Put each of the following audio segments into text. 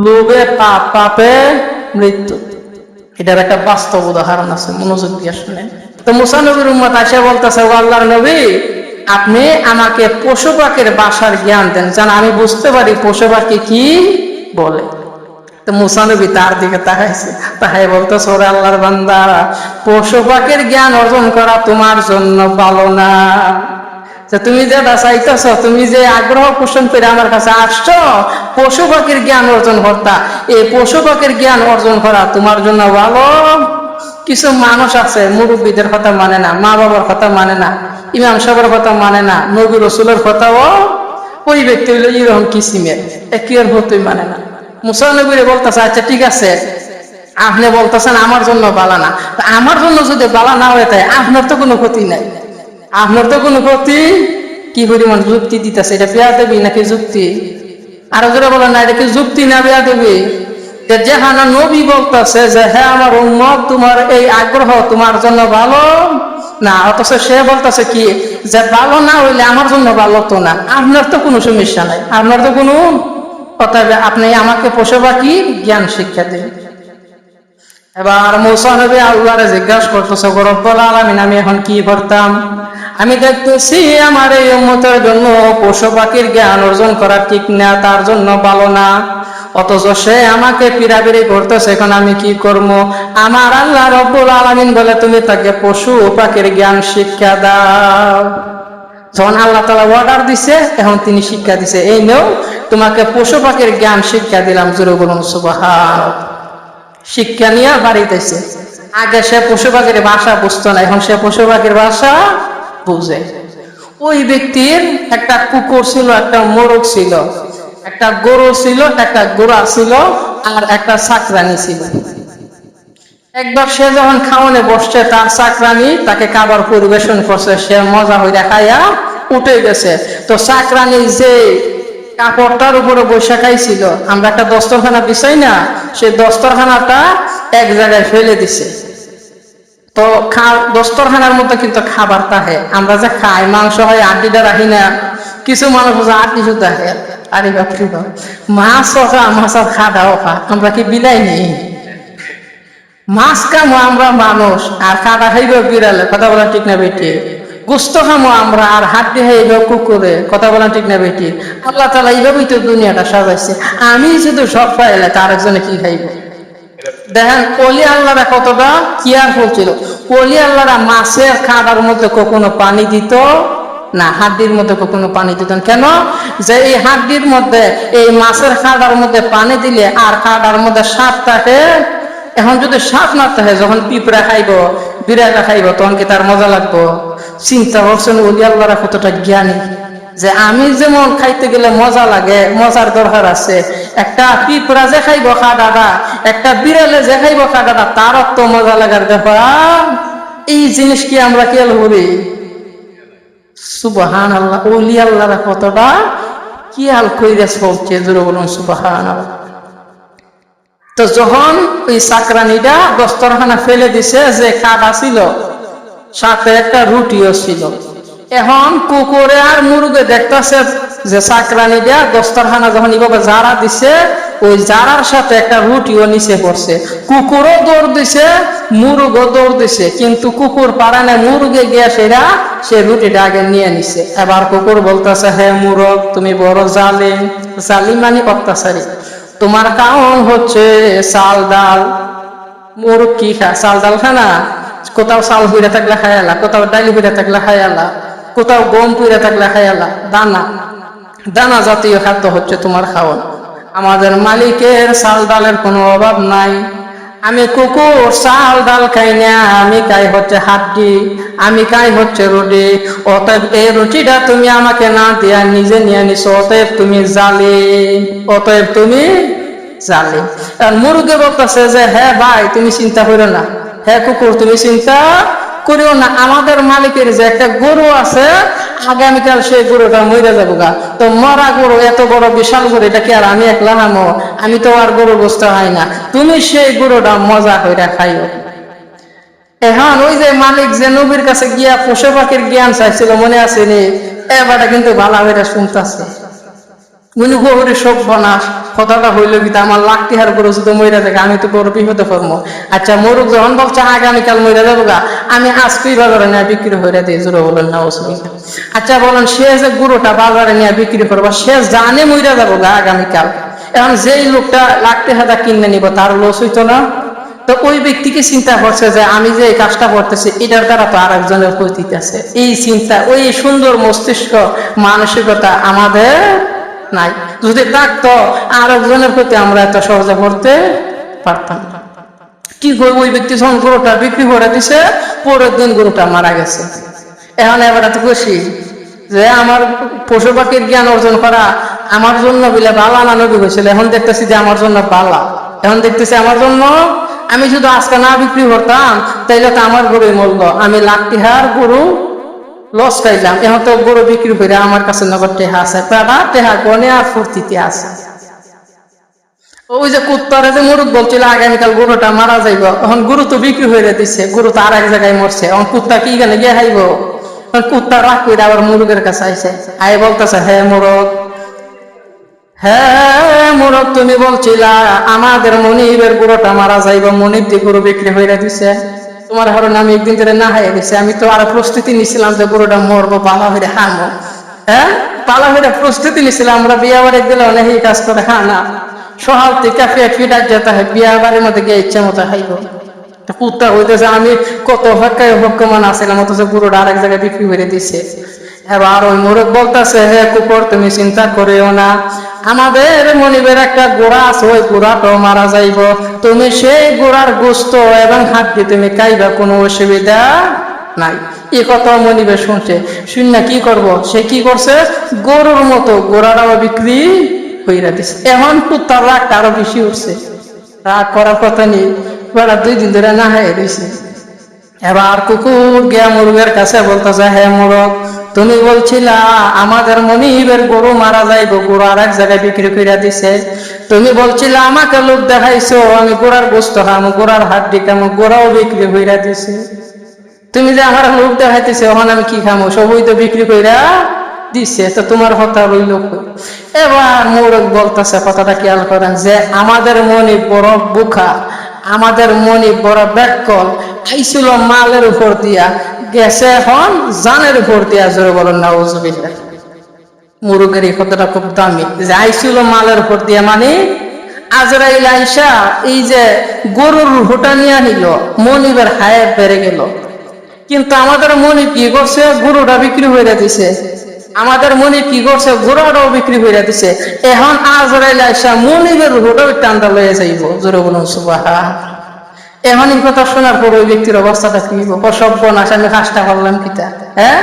লোভে পাপ, পাপে মৃত্যু। এটার একটা বাস্তব উদাহরণ আছে, মনোযোগ দিয়ে শুনেন। তো মুসা নবীর উম্মত আসে বলতেছে, ও আল্লাহর নবী, আপনি আমাকে পশু পাখির ভাষার জ্ঞান দেন, যেন আমি বুঝতে পারি পশু পাখি কি বলে। তো মুসা নবী তার দিকে তাকাইছে, তাই বলতেছে, ওরে আল্লাহর বান্দা, পশু পাখির জ্ঞান অর্জন করা তোমার জন্য ভালো না। তুমি যেটা চাইতেছ, তুমি যে আগ্রহ পোষণ করে আমার কাছে আসছো পশু পাখির জ্ঞান অর্জন করতা, এই পশু পাখির জ্ঞান অর্জন করা তোমার জন্য ভালো। কিছু মানুষ আছে মুরব্বীদের কথা মানে না, মা বাবার কথা মানে না, ইমাম সাহেবের কথা মানে না, নবী রসুলের কথাও ওই ব্যক্তি হইলো এরকম কিসিমের, একের হতেই মানে না। মুসা নবীরে বলতেছে, আচ্ছা ঠিক আছে, আপনি বলতেছেন আমার জন্য বালা না, আমার জন্য যদি বালা না হয়ে থাকে আপনার তো কোনো ক্ষতি নাই, আপনার তো কোনো ক্ষতি। কি পরিমাণ যুক্তি দিতেছে, এটা পেয়া দেবি নাকি যুক্তি? আরো জোরে বলেন না, এটা কি যুক্তি না পেয়া দেবি? যেখানে নবী বলতেছে যে হ্যাঁ আমার উম্মত তোমার এই আগ্রহ তোমার জন্য ভালো না, অথচ সে বলতেছে কি যে ভালো না হইলে আমার জন্য ভালো তো না, আপনার তো কোনো সমস্যা নাই, আপনার তো কোনো কথা, আপনি আমাকে পশু পাখি জ্ঞান শিক্ষা দিন। এবার মুসা নবী আল্লাহরে জিজ্ঞাসা করতেছে, রব্বুল আলামিন আমি এখন কি করতাম? আমি দেখতেছি আমার এই উম্মতের জন্য পশু পাখির জ্ঞান অর্জন করা ঠিক না, তার জন্য ভালো না, অথচ সে আমাকে পিড়াপিড়ি করতেছে, এখন আমি কি করবো? আমার আল্লাহ রব্বুল আলামিন বলে তুমি তাকে পশু পাখির জ্ঞান শিক্ষা দাও। যখন আল্লাহ তাআলা অর্ডার দিছে, এখন তিনি শিক্ষা দিছে, এই নাও তোমাকে পশু পাখির জ্ঞান শিক্ষা দিলাম। জোরে বলুন সুবহানাল্লাহ। শিক্ষা নিয়ে বাড়িতেছে। আগে সে পশু পাখির ভাষা বুঝতো না, এখন সে পশু পাখির ভাষা বুঝে। ওই ব্যক্তির একটা কুকুর ছিল, একটা মোরগ ছিল, একটা গরু ছিল, একটা গোড়া ছিল, আর একটা চাকরানি ছিল। একবার সে যখন খাওয়ানে বসছে, তার চাকরানি তাকে খাবার পরিবেশন করছে, সে মজা হইয়া খাইয়া উঠে গেছে। তো চাকরানি যে কাপড়টার উপরে বসে খাইছিল, আমরা একটা দস্তরখানা বিছাই না, সেই দস্তরখানাটা এক জায়গায় ফেলে দিছে। তো দস্তরখানার মধ্যে কিন্তু খাবার থাকে, আমরা যে খাই মাংস হয় আড্ডিটা রাখি না, কিছু মানুষ আড্ডি শুধু দেখে, আরে বাপরি বাপ, মাছ খা, মাছের খাওয়া খা, আমরা কি বিলাই নেই? মাছ খামো আমরা মানুষ, আর খাটা খাইব বিড়ালে, কথা বলা ঠিক না বেটি? গোস্ত খামো আমরা, আর হাড্ডি খাইব কুকুরে, কথা বলা ঠিক না বেটি? আল্লাহ তাআলা এইভাবেই তো দুনিয়াটা সাজাইছে। আমি শুধু সব পাইলে তার একজনে কি খাইব? দেখেন ওলি আল্লাহরা কতটা কেয়ারফুল ছিল। ওলি আল্লাহরা মাছের খাবার মধ্যে কখনো পানি দিত না, হাড্ডির মধ্যে কখনো পানি দিত না। কেন? যে এই হাড্ডির মধ্যে, এই মাছের খাবার মধ্যে পানি দিলে আর খাবার মধ্যে স্বাদ থাকে। এখন যদি স্বাদ না থাকে, যখন পিঁপড়া খাইব, বিড়ালা খাইব, তখন কি তার মজা লাগবো? চিন্তা করছেন ওলি আল্লাহরা কতটা জ্ঞানী, যে আমি যেমন খাইতে গেলে মজা লাগে, মজার দরকার আছে, একটা পিঁপড়া যে খাইব খাডাটা, একটা বিড়ালে যে খাইব খাডাটা, তার তো মজা লাগার ব্যাপার। এই জিনিস কি আমরা খেয়াল করি? সুবহানাল্লাহ, ওলি আল্লাহরা কতটা খেয়াল কইরা চলছে, জোরে বলুন সুবহানাল্লাহ। তো যখন ওই চাকরানিটা দস্তরখানা ফেলে দিছে, যে খাডা ছিল সাথে একটা রুটিও ছিল, এখন কুকুরে আর মুরগে দেখতেছে যে চাকরানিটা দস্তরখানা যখন এইভাবে জারা দিছে, ওই জারার সাথে একটা রুটিও নিচে পড়ছে। কুকুরও দৌড় দিছে, মুরগও দৌড় দিছে, কিন্তু কুকুর পারে না, মুরগে গিয়ে সেটা সে রুটিটা আগে নিয়ে নিছে। এবার কুকুর বলতেছে, হে মুরগ, তুমি বড় জালিম, জালিম মানে অত্যাচারী, তোমার কারণ হচ্ছে চাল ডাল। মুরগ কি খা? চাল ডাল খানা? কোথাও চাল হইয়া থাকলে খায়ালা, কোথাও ডালি হইয়া থাকলে খায়ালা, কোথাও গম পুড়ে থাকলে খায়ালা। দানা, দানা জাতীয় খাদ্য হচ্ছে তোমার খাওয়ান। আমাদের মালিকের চাল ডালের কোনো অভাব নাই। আমি কুকুর চাল ডাল খাই না, আমি খাই হচ্ছে হাড্ডি, আমি খাই হচ্ছে রুটি। অতএব এই রুটিটা তুমি আমাকে না দিয়া নিজে নিয়ে নিছো, অতএব তুমি জালিম, অতএব তুমি জালিম। মুরগে বলতেছে যে হ্যাঁ ভাই তুমি চিন্তা করো না, হ্যাঁ কুকুর তুমি চিন্তা করিও না, আমাদের মালিকের যে একটা গরু আছে, আগামীকাল সেই গরুটা মরে যাবো গা। তো মরা গরু, এত বড় বিশাল গরু, এটা কি আর আমি একলা নামো? আমি তো আর গরু বুঝতে হয় না, তুমি সেই গরুটা মজা করে খাইও। এখন ওই যে মালিক যে নবীর কাছে গিয়া পশু পাখির জ্ঞান চাইছিল, মনে আছে নি? এবারটা কিন্তু ভালো করে শুনতেছে। উনি গহরে সব বনাস কথাটা হইল কি আমার লাখটি হার করে শুধু মইরা থাকে, আমি তো বড় বিপদে পড়বো। আচ্ছা মরুক যখন বলছে আগামীকাল মইরা যাবো গা, আমি আজকেই বাজারে নিয়ে বিক্রি করে দিই, জোরে বলেন না অসুবিধা। আচ্ছা বলেন সে যে গরুটা বাজারে নিয়ে বিক্রি করবো, সে জানে মইরা যাবো গা আগামীকাল, এখন যেই লোকটা লাখটি হাজার কিনে নিব তার লস হইতো না? তো ওই ব্যক্তিকে চিন্তা করছে যে আমি যে এই কাজটা করতেছি এটার দ্বারা তো আর একজনের ক্ষতি আছে, এই চিন্তা ওই সুন্দর মস্তিষ্ক মানসিকতা আমাদের নাই। যদি থাকতো আর একজনের প্রতি আমরা এত সহজে করতে পারতাম। কি করবো, ওই ব্যক্তি যখন গরুটা বিক্রি করে দিছে, পরের দিন গরুটা মারা গেছে। এখন এবার এত খুশি যে আমার পশু পাখির জ্ঞান অর্জন করা আমার জন্য বলে বালা না নবী হয়েছিল, এখন দেখতেছি যে আমার জন্য বালা। এখন দেখতেছি আমার জন্য, আমি শুধু আজকে না বিক্রি করতাম তাইলে তো আমার গরুই মূল্য, আমি লাখ টিহার গরু লস খাইলাম। এখন তো গরু বিক্রি করে আমার কাছে নগদ টেহা আছে, পেটা টেহা গনে আর ফুর্তিতে আছে। ওই যে কুত্তারে যে মুরুদ বলছিল আগামীকাল গরুটা মারা যাইব, এখন গরু তো বিক্রি হয়ে দিচ্ছে, গরু তো আর এক জায়গায় মরছে, এখন কুত্তা কি গেলে গিয়ে খাইব? কুত্তা রাগ করে আবার মুরুগের কাছে আইছে, আই বলতেছে হে মুরগ, হ্যাঁ মুরগ তুমি বলছিলা আমাদের মনিবের গরুটা মারা যাইব, মনিব দিয়ে গরু বিক্রি হয়ে দিছে, তোমার কারণে আমি একদিন ধরে না হাইয়ে দিছি, আমি তো আরো প্রস্তুতি নিছিলাম যে গরুটা মরবো, পালা হয়ে হারবো। হ্যাঁ পালা হয়ে প্রস্তুতি নিছিলাম, আমরা বিয়া বাড়ি গেলে অনেক এই কাজ করে খা না, সহাল থেকে পেট ফিটার যেতে হয়, বিয়া বাড়ির মধ্যে গিয়ে ইচ্ছা মতো খাইব। কুত্তা হইতেছে আমি কত হক্কায় হক্কমান আসছিলাম, অথচ গরুটা আরেক জায়গায় বিক্রি করে দিছে। এবার ওই মোরগ বলতেছে হে কুকুর তুমি চিন্তা করিও না, আমাদের মনিবের একটা গোড়া আছে, ওই গোড়াটাও মারা যাইব, তুমি সেই গোড়ার গোস্ত এবং হাড্ডি তুমি খাইবা, কোনো অসুবিধা নাই। এই কথা মনিবে শুনছে, শুন কি করব, সে কি করছে গরুর মতো গোড়াটাও বিক্রি হইয়া দিছে। এখন কুত্তার রাগটা আরো বেশি উঠছে, রাগ করার কথা নেই, ওরা 2 দিন ধরে না হয়ে দিছে। এবার কুকুর গিয়া মুরগের কাছে বলতেছে হে মুরগ তুমি বলছিলা আমাদের মনিবের গরু মারা যাইব, গরু আর এক জায়গায় বিক্রি করে দিছে, তুমি বলছিলা আমাকে লোক দেখাইছো আমি গোড়ার গোস্ত খামো, গোড়ার হাড্ডি খামো, গোড়াও বিক্রি কইরা দিছে, তুমি যে আমার লোক দেখাইতেছে এখন আমি কি খামো, সবই তো বিক্রি কইরা দিছে, তো তোমার কথা রইল। এবার মুরগ বলতেছে কথাটা খেয়াল করেন যে আমাদের মনিব বড় বুখা, আমাদের মনিব বড় ব্যাককল, আইছিল মালের উপর দিয়া, গেছে এখন জানের উপর দিয়া, জোরে বলেন নাউজুবিল্লাহ। মুরগের এই কথাটা খুব দামি, যে আইছিল মালের উপর দিয়া, মানে আজরাইল আইসা এই যে গরুর রুহটা নিয়ে নিল, মনিবের হায়াত বেড়ে গেল। কিন্তু আমাদের মনিব কি করছে, গরুটা বিক্রি হয়ে দিছে, আমাদের মনিব কি করছে ঘোড়াটাও বিক্রি করে দিছে। এখন আজরাইল আইসা মনিবের রুহটাও টান্ডা লয়ে যাইব, জোরে বলুন সুবহান। এখন এই কথা শোনার পর ওই ব্যক্তির অবস্থাটা কি হইব, সর্বনাশ আমি কাজটা করলাম কিটা। হ্যাঁ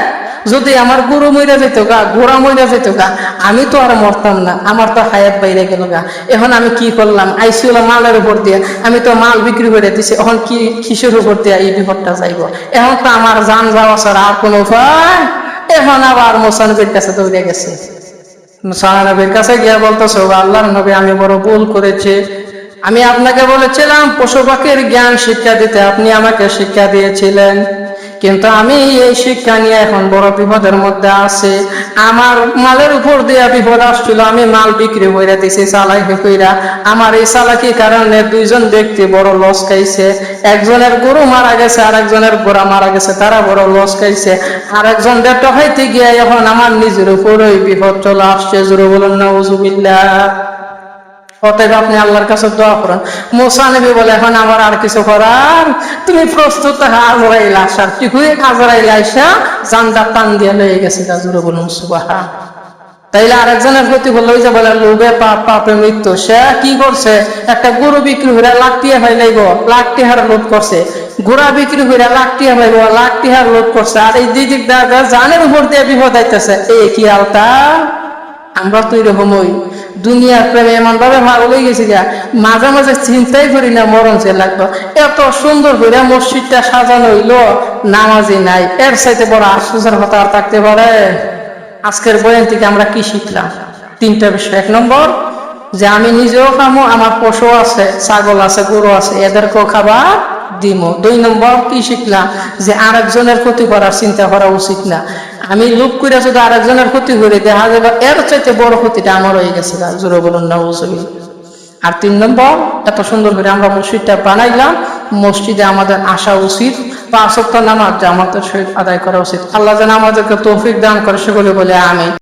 যদি আমার গরু মইরা যেত গা, ঘোড়া মইরা যেত গা, আমি তো আর মরতাম না, আমার তো হায়াত বাইরে গেল গা। এখন আমি কি করলাম, আইসিওলা মালের উপর দিয়ে, আমি তো মাল বিক্রি করে দিছি, এখন কি কিসের উপর দিয়ে এই বিপদটা যাইব, এখন তো আমার জান যাওয়া ছাড়া আর কোনো উপায়। এখন আবার মুসানবীর কাছে দৌড়ে গেছে, মুসানবীর কাছে গিয়ে বলতেছে আল্লাহর নবী আমি বড় ভুল করেছি, আমি আপনাকে বলেছিলাম পশু পাখির জ্ঞান শিক্ষা দিতে, আপনি আমাকে শিক্ষা দিয়েছিলেন, কিন্তু আমি এই শিক্ষা নিয়ে এখন বড় বিপদের মধ্যে আছি, আমার মালের উপর দিয়ে বিপদ আসছিল, আমি মাল বিক্রি করে দিছি চালাকি কইরা, আমার এই চালাকির কারণে 2 জন ব্যক্তি বড় লস খাইছে, একজনের গরু মারা গেছে আর একজনের ঘোড়া মারা গেছে, তারা বড় লস খাইছে, আর একজন ডেটা হইতে গিয়ে এখন আমার নিজের উপরই বিপদ চলে আসছে, জোরে বলেন নাউজুবিল্লাহ। অতএব আপনি আল্লাহর কাছে দোয়া করেন। মুসা নবী বলে এখন আমার আর কিছু করার, তুমি প্রস্তুত আজরাইল আসার, ঠিক হয়ে আজরাইল আইসা জানটা টান দিয়ে লয়ে গেছে, জোরে বলুন সুবহান। তাইলে আরেকজনের প্রতি বললো যে বলে লোভে পাপ, পাপে মৃত্যু, সে কি করছে একটা গরু বিক্রি করে লাখ টিয়া ফাইলাইব, লাখ টিহার লোভ করছে, ঘোড়া বিক্রি করে লাখ টিয়া ফাইব, লাখ টিহার লোভ করছে, আর এই 2 দিক দেখা জানের উপর দিয়ে বিপদ আইতেছে, এই কি আলতা। আমরা তো এরকমই দুনিয়ার প্রেমে এমন ভাবে পাগল হয়ে গেছি গা, মাঝে মাঝে চিন্তাই করি না মরণ সে লাগতো, এত সুন্দর করে মসজিদটা সাজানো হইলো, নামাজি নাই, এর চাইতে বড় আশ্চর্যের কথা আর থাকতে পারে। আজকের বয়ান থেকে আমরা কি শিখলাম? 3টা বিষয়। 1 নম্বর যে আমি নিজেও খামো, আমার পশু আছে, ছাগল আছে, গরু আছে, এদেরকেও খাবার দিমো। 2 নম্বর কি শিখলাম, যে আরেকজনের ক্ষতি করার চিন্তা করা উচিত না, আমি লুপ করে শুধু আরেকজনের ক্ষতি করে দেখা যাবে এর চাইতে বড় ক্ষতিটা আমার হয়ে গেছে। জোরে বলুন না। আর 3 নম্বর, এত সুন্দর করে আমরা মসজিদটা বানাইলাম, মসজিদে আমাদের আসা উচিত, 5 ওয়াক্ত নামাজ জামাতের সহিত আদায় করা উচিত। আল্লাহ যেন আমাদেরকে তৌফিক দান করে, সকলে বলে আমিন।